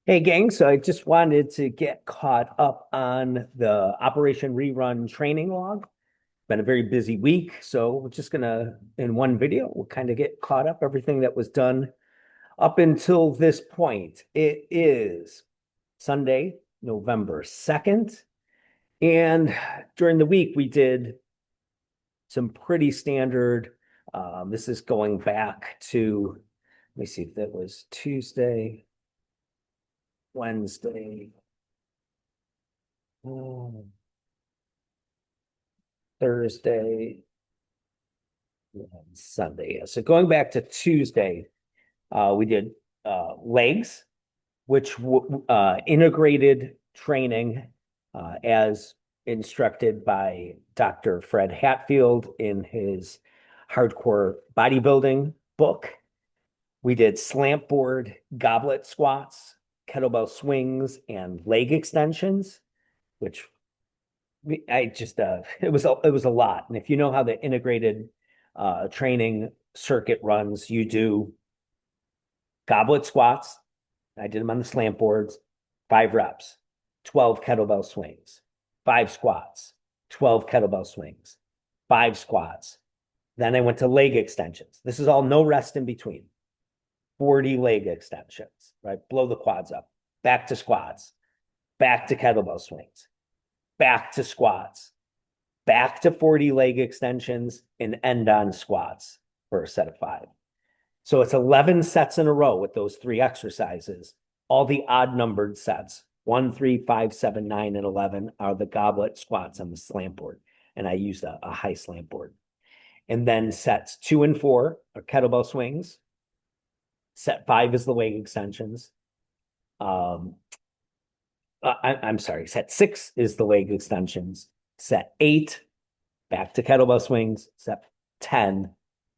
Hey gang, so I just wanted to get caught up on the Operation Rerun training log. Been a very busy week, so we're just gonna, in one video, we'll kind of get caught up everything that was done up until this point. It is Sunday, November 2nd, and during the week we did some pretty standard, this is going back to, let me see if that was Tuesday, Wednesday, oh, Thursday, and Sunday. Yeah. So going back to Tuesday, we did legs, which integrated training as instructed by Dr. Fred Hatfield in his hardcore bodybuilding book. We did slant board goblet squats, kettlebell swings, and leg extensions, which I just it was a lot. And if you know how the integrated training circuit runs, you do goblet squats. I did them on the slant boards, 5 reps, 12 kettlebell swings, 5 squats, 12 kettlebell swings, 5 squats. Then I went to leg extensions. This is all no rest in between. 40 leg extensions, right? Blow the quads up. Back to squats, back to kettlebell swings, back to squats, back to 40 leg extensions, and end on squats for a set of 5. So it's 11 sets in a row with those 3 exercises. All the odd numbered sets, 1, 3, 5, 7, 9, and 11 are the goblet squats on the slant board. And I used a high slant board. And then sets 2 and 4 are kettlebell swings. Set 5 is the leg extensions. I'm sorry, set 6 is the leg extensions. Set 8, back to kettlebell swings. Set 10,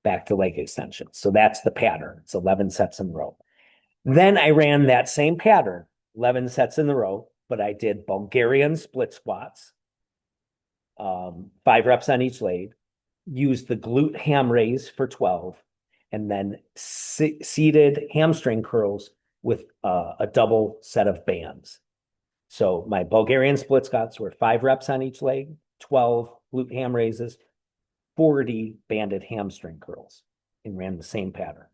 back to leg extensions. So that's the pattern. It's 11 sets in a row. Then I ran that same pattern, 11 sets in a row, but I did Bulgarian split squats, 5 reps on each leg, used the glute ham raise for 12, and then seated hamstring curls with a double set of bands. So my Bulgarian split squats were 5 reps on each leg, 12 glute ham raises, 40 banded hamstring curls, and ran the same pattern.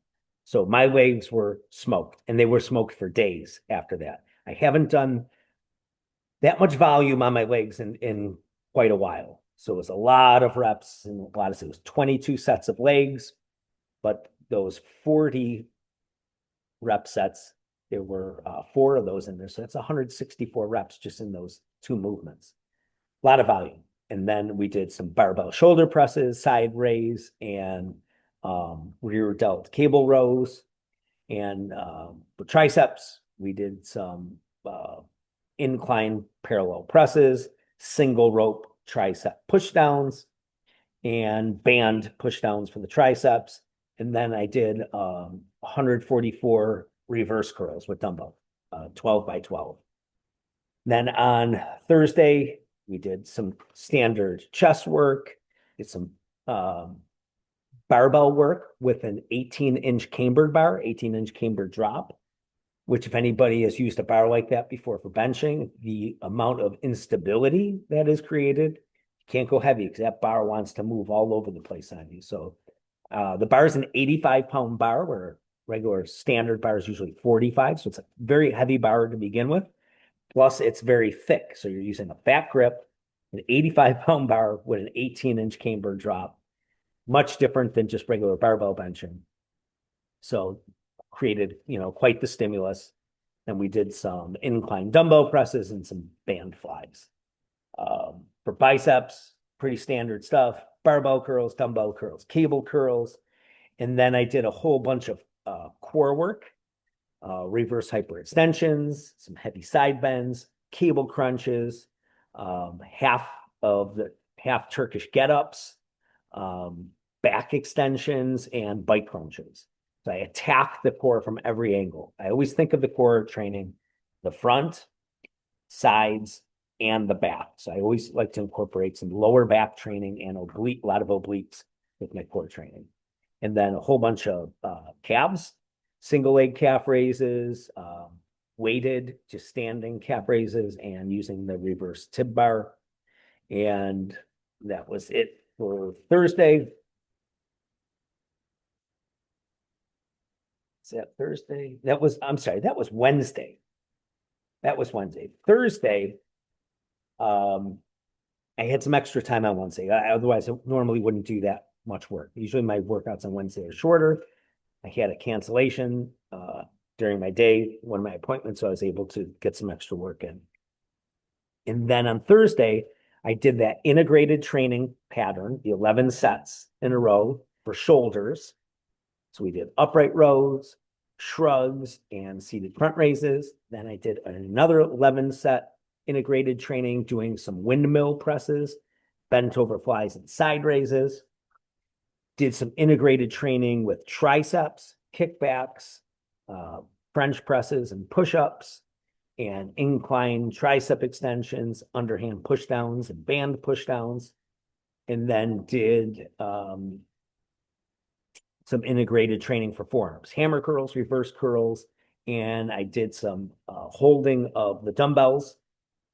So my legs were smoked, and they were smoked for days after that. I haven't done that much volume on my legs in quite a while. So it was a lot of reps, and it was 22 sets of legs, but those 40 rep sets, there were 4 of those in there. So that's 164 reps just in those 2 movements. A lot of volume. And then we did some barbell shoulder presses, side raise, and rear delt cable rows. And for triceps, we did some incline parallel presses, single rope tricep pushdowns, and band pushdowns for the triceps. And then I did 144 reverse curls with dumbbell, 12 by 12. Then on Thursday, we did some standard chest work, did some barbell work with an 18-inch cambered bar, 18-inch cambered drop, which if anybody has used a bar like that before for benching, the amount of instability that is created, you can't go heavy because that bar wants to move all over the place on you. So the bar is an 85-pound bar where regular standard bar is usually 45. So it's a very heavy bar to begin with. Plus it's very thick. So you're using a fat grip, an 85-pound bar with an 18-inch camber drop, much different than just regular barbell benching. So created, quite the stimulus. And we did some incline dumbbell presses and some band flies. For biceps, pretty standard stuff, barbell curls, dumbbell curls, cable curls. And then I did a whole bunch of core work, reverse hyperextensions, some heavy side bends, cable crunches, half Turkish get-ups, back extensions, and bike crunches. So I attack the core from every angle. I always think of the core training, the front, sides, and the back. So I always like to incorporate some lower back training and a lot of obliques with my core training. And then a whole bunch of calves, single leg calf raises, weighted, just standing calf raises, and using the reverse tib bar. And that was it for Thursday. Is that Thursday? I'm sorry, that was Wednesday. That was Wednesday. Thursday, um, I had some extra time on Wednesday. Otherwise, I normally wouldn't do that much work. Usually my workouts on Wednesday are shorter. I had a cancellation during my day, one of my appointments, so I was able to get some extra work in. And then on Thursday, I did that integrated training pattern, the 11 sets in a row for shoulders. So we did upright rows, shrugs, and seated front raises. Then I did another 11 set integrated training doing some windmill presses, bent over flies, and side raises. Did some integrated training with triceps, kickbacks, French presses, and push-ups, and incline tricep extensions, underhand pushdowns, and band pushdowns. And then did some integrated training for forearms, hammer curls, reverse curls, and I did some holding of the dumbbells,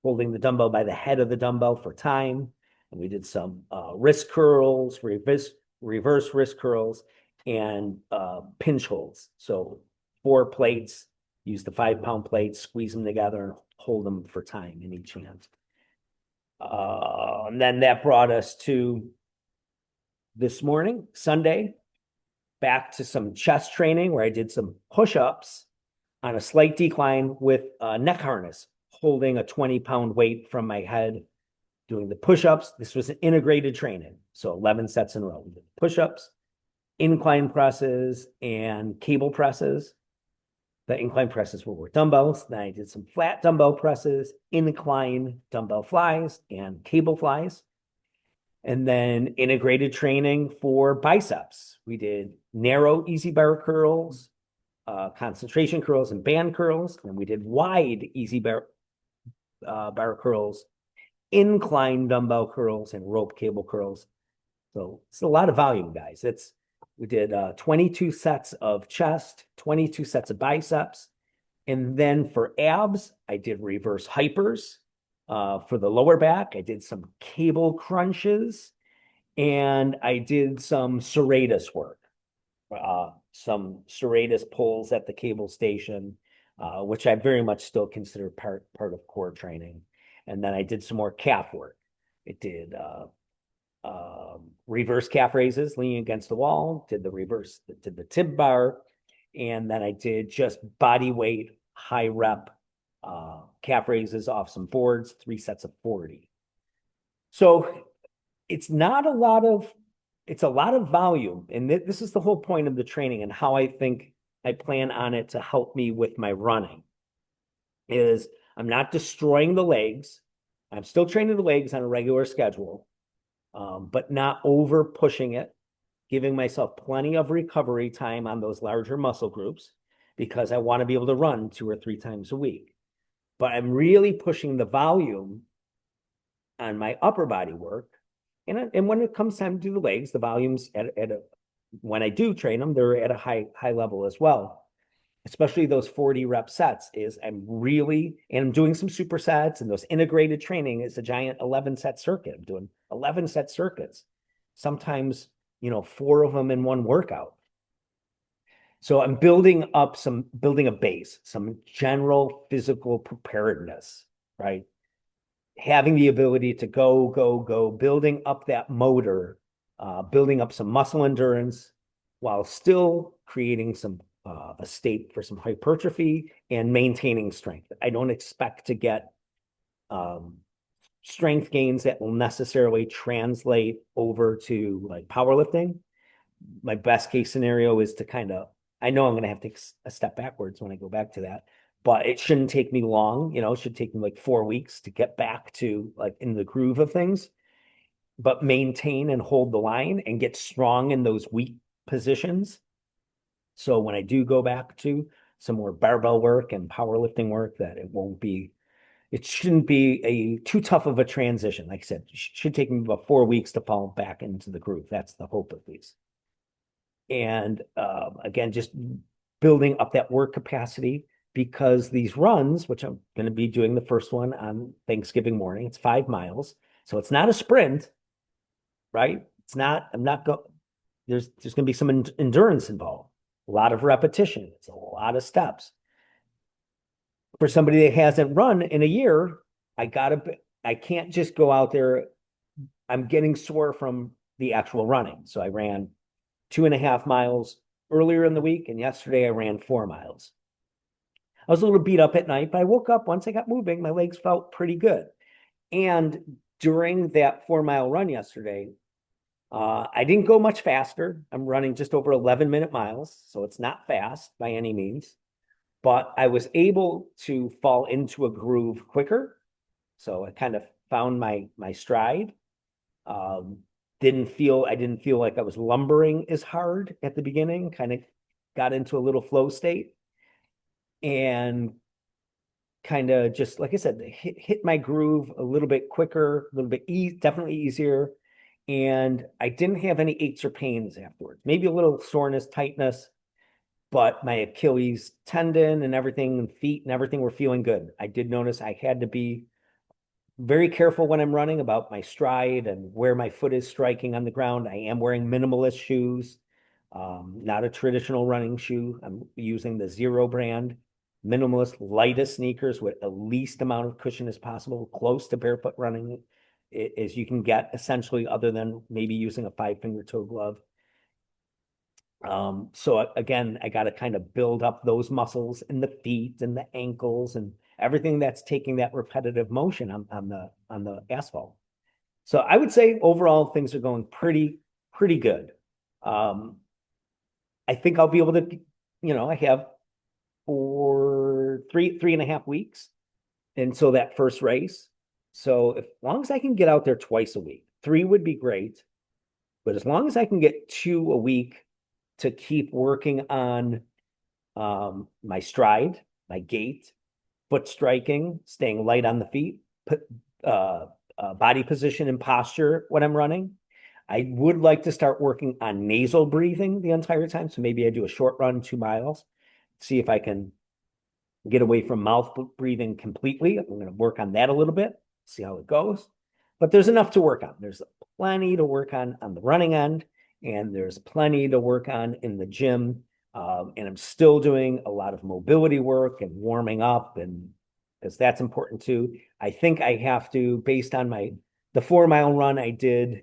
holding the dumbbell by the head of the dumbbell for time. And we did some wrist curls, reverse wrist curls, and pinch holds. So 4 plates, use the 5-pound plates, squeeze them together, and hold them for time in each hand. And then that brought us to this morning, Sunday, back to some chest training where I did some push-ups on a slight decline with a neck harness, holding a 20-pound weight from my head, doing the push-ups. This was an integrated training, so 11 sets in a row. We did push-ups, incline presses, and cable presses. The incline presses were dumbbells. Then I did some flat dumbbell presses, incline dumbbell flies, and cable flies. And then integrated training for biceps. We did narrow easy bar curls, concentration curls, and band curls. And we did wide easy bar curls, incline dumbbell curls, and rope cable curls. So it's a lot of volume, guys. We did 22 sets of chest, 22 sets of biceps. And then for abs, I did reverse hypers. For the lower back, I did some cable crunches, and I did some serratus work, some serratus pulls at the cable station, which I very much still consider part of core training. And then I did some more calf work. It did reverse calf raises, leaning against the wall, did the tib bar, and then I did just body weight, high rep calf raises off some boards, 3 sets of 40. So it's not a lot of, it's a lot of volume. And this is the whole point of the training and how I think I plan on it to help me with my running is I'm not destroying the legs. I'm still training the legs on a regular schedule, but not over pushing it, giving myself plenty of recovery time on those larger muscle groups because I want to be able to run 2 or 3 times a week. But I'm really pushing the volume on my upper body work. And when it comes time to do the legs, the volumes when I do train them, they're at a high level as well. Especially those 40 rep sets and I'm doing some supersets, and those integrated training is a giant 11 set circuit. I'm doing 11 set circuits, sometimes, 4 of them in one workout. So I'm building a base, some general physical preparedness, right? Having the ability to go, building up that motor, building up some muscle endurance while still creating a state for some hypertrophy and maintaining strength. I don't expect to get strength gains that will necessarily translate over to like powerlifting. My best case scenario is to I know I'm going to have to take a step backwards when I go back to that, but it shouldn't take me long. It should take me like 4 weeks to get back to like in the groove of things, but maintain and hold the line and get strong in those weak positions. So when I do go back to some more barbell work and powerlifting work, that it shouldn't be too tough of a transition. Like I said, it should take me about 4 weeks to fall back into the groove. That's the hope of these. And again, just building up that work capacity because these runs, which I'm going to be doing the first one on Thanksgiving morning, it's 5 miles. So it's not a sprint, right? It's not, I'm not going, there's going to be some endurance involved, a lot of repetition. It's a lot of steps. For somebody that hasn't run in a year, I can't just go out there. I'm getting sore from the actual running. So I ran 2.5 miles earlier in the week, and yesterday I ran 4 miles. I was a little beat up at night, but I woke up once I got moving, my legs felt pretty good. And during that 4 mile run yesterday, I didn't go much faster. I'm running just over 11-minute miles, so it's not fast by any means, but I was able to fall into a groove quicker. So I kind of found my stride. Um, I didn't feel like I was lumbering as hard at the beginning, kind of got into a little flow state and kind of just, like I said, hit my groove a little bit quicker, a little bit definitely easier. And I didn't have any aches or pains afterwards, maybe a little soreness, tightness, but my Achilles tendon and everything and feet and everything were feeling good. I did notice I had to be very careful when I'm running about my stride and where my foot is striking on the ground. I am wearing minimalist shoes, not a traditional running shoe. I'm using the Zero brand, minimalist, lightest sneakers with the least amount of cushion as possible, close to barefoot running as you can get, essentially, other than maybe using a 5-finger toe glove. So again, I got to kind of build up those muscles in the feet and the ankles and everything that's taking that repetitive motion on the asphalt. So I would say overall things are going pretty good. Um, I think I'll be able to, I have for 3.5 weeks until that first race. So as long as I can get out there twice a week, 3 would be great. But as long as I can get 2 a week to keep working on my stride, my gait, foot striking, staying light on the feet, put body position and posture when I'm running. I would like to start working on nasal breathing the entire time. So maybe I do a short run, 2 miles, see if I can get away from mouth breathing completely. I'm going to work on that a little bit, see how it goes. But there's enough to work on. There's plenty to work on the running end, and there's plenty to work on in the gym. And I'm still doing a lot of mobility work and warming up, and because that's important too. I think I have to, based on the 4 mile run I did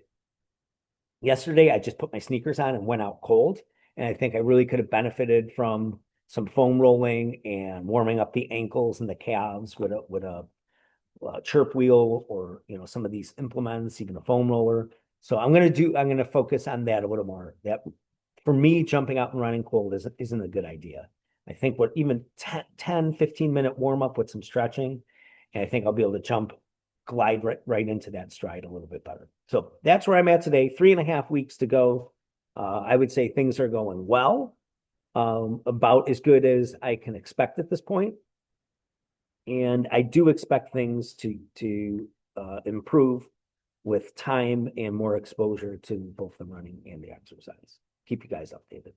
yesterday, I just put my sneakers on and went out cold. And I think I really could have benefited from some foam rolling and warming up the ankles and the calves with a chirp wheel or some of these implements, even a foam roller. So I'm gonna focus on that a little more. That for me, jumping out and running cold isn't a good idea. I think what even 10-15 minute warm up with some stretching, and I think I'll be able to glide right into that stride a little bit better. So that's where I'm at today. 3.5 weeks to go. I would say things are going well, about as good as I can expect at this point. And I do expect things to improve with time and more exposure to both the running and the exercise. Keep you guys updated.